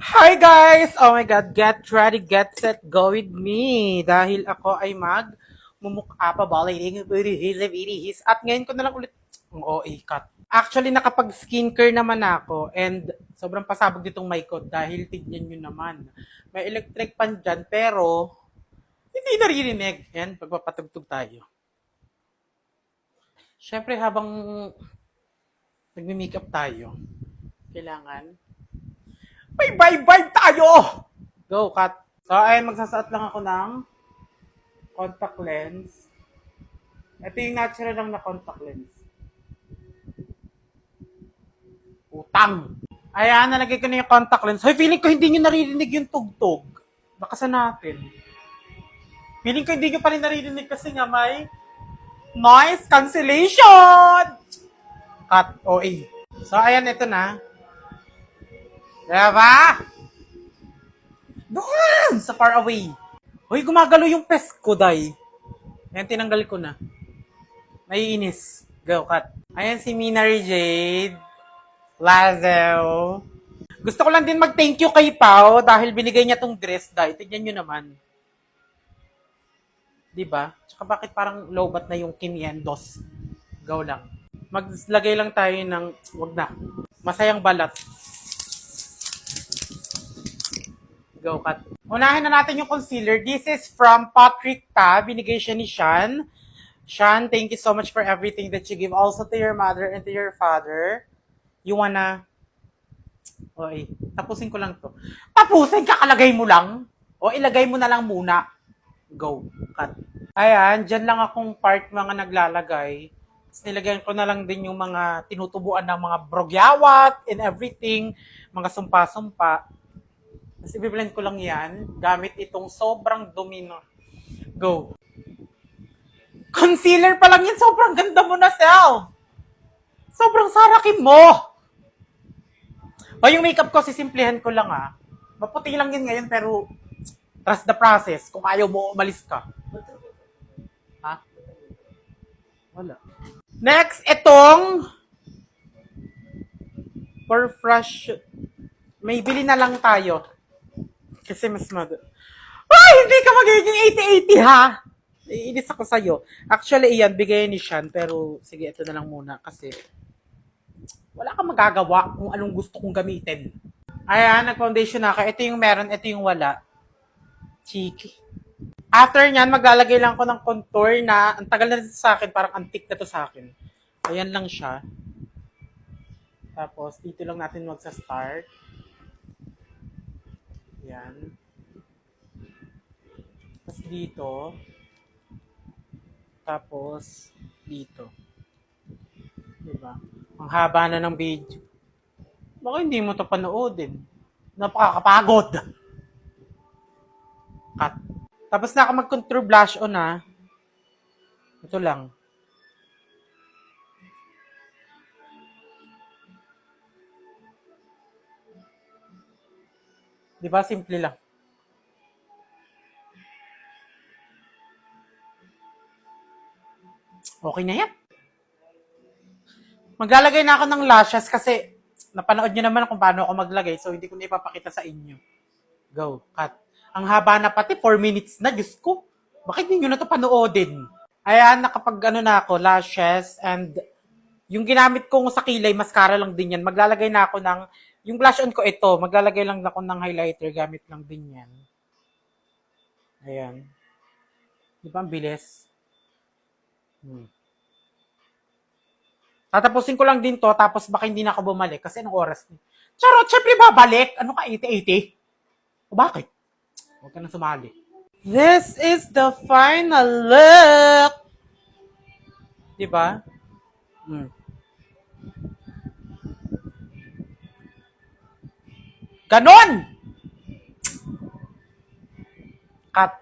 Hi guys! Oh my God, get ready, get set, go with me. Dahil ako ay mumukha pa baliling at ngayon ko na lang ulit ang OA cut. Actually, nakapag skincare naman ako and sobrang pasabog ditong mic ko dahil tignan nyo naman. May electric pan dyan pero hindi naririnig. Yan, pagpapatugtog tayo. Siyempre habang nagme-makeup tayo, kailangan may vibe tayo! Go, cut. So, ayun, magsasaot lang ako ng contact lens. Ito yung natural lang na contact lens. Utang! Ayan, nalagay ko na yung contact lens. Hoy, feeling ko hindi nyo naririnig yung tugtog. Baka sa natin. Feeling ko hindi nyo pa rin naririnig kasi nga may noise cancellation! Cut. OA. So, ayan, ito na. Diba? Doon! Sa far away. Hoy, gumagalo yung pes ko, day. Ayan, tinanggal ko na. Naiinis. Go, cut. Ayan si Minary Jade. Lazo. Gusto ko lang din mag-thank you kay Pao dahil binigay niya tong dress, day. Tignan nyo naman. Diba? Tsaka bakit parang lowbat na yung kiniendos? Go lang. Maglagay lang tayo ng, wag na, masayang balat. Go, cut. Unahin na natin yung concealer. This is from Patrick Ta. Binigay siya ni Sean. Sean, thank you so much for everything that you give also to your mother and to your father. You wanna... Okay, tapusin ko lang to. Tapusin, kakalagay mo lang? O ilagay mo na lang muna. Go, cut. Ayan, dyan lang akong part mga naglalagay. Tapos nilagyan ko na lang din yung mga tinutubuan ng mga brogyawat and everything. Mga sumpa-sumpa. Tapos i-blend ko lang yan gamit itong sobrang dumi na. Go. Concealer pa lang yan, sobrang ganda mo na, Sel. Sobrang sarakin mo. O yung makeup ko, sisimplihan ko lang Maputi lang yun ngayon pero trust the process. Kung ayaw mo, umalis ka. Ha? Wala. Next, itong for fresh. May bili na lang tayo. Kasi mas ay, hindi ka magiging 80-80 ha? Iinis ako sa'yo. Actually, iyan, bigay ni Sean. Pero, sige, ito na lang muna. Kasi, wala kang magagawa kung anong gusto kong gamitin. Ayan, nag-foundation na ako. Ito yung meron, ito yung wala. Cheeky. After nyan, maglalagay lang ako ng contour na, ang tagal na ito sa akin, parang antique na to sa akin. Ayan lang siya. Tapos, dito lang natin magsa-start. Ayan. Tapos dito. Tapos, dito. Diba? Ang haba na ng video. Baka hindi mo to panoodin. Napakakapagod. Cut. Tapos na ako mag-contour blush on Ito lang. Di ba? Simple lang. Okay na yan. Maglalagay na ako ng lashes kasi napanood nyo naman kung paano ako maglagay so hindi ko na ipapakita sa inyo. Go, cut. Ang haba na pati, 4 minutes na, Diyos ko. Bakit hindi nyo na ito panoodin? Ayan, nakapag na ako, lashes and yung ginamit kong sa kilay, mascara lang din yan. Maglalagay na ako ng, yung blush on ko ito, maglalagay lang ako ng highlighter, gamit lang din yan. Ayan. Di ba ang bilis? Tatapusin ko lang din to, tapos baka hindi na ako bumalik kasi anong oras na. Charot, syempre babalik. Ano ka, 80-80? O bakit? Huwag ka na sumali. This is the final look. Diba? Ganon! Cut.